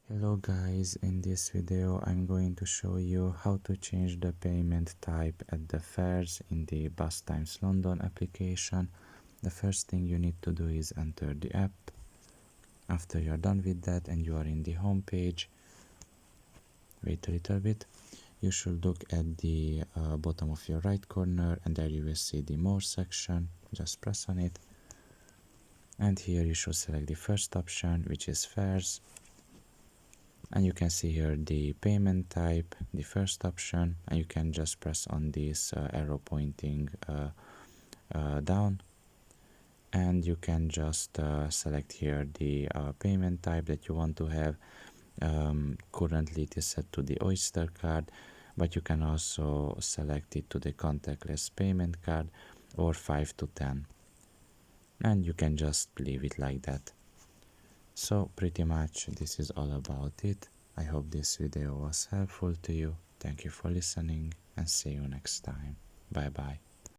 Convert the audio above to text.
Hello guys, in this video I'm going to show you how to change the payment type at the fares in the Bus Times London application. The first thing you need to do is enter the app. After you're done with that and you are in the home page, wait a little bit. You should look at the bottom of your right corner and there you will see the more section. Just press on it. And here you should select the first option, which is fares. And you can see here the payment type, the first option, and you can just press on this arrow pointing down, and you can just select here the payment type that you want to have. Currently it is set to the Oyster card, but you can also select it to the contactless payment card or 5 to 10, and you can just leave it like that. So pretty much this is all about it. I hope this video was helpful to you. Thank you for listening and see you next time. Bye bye.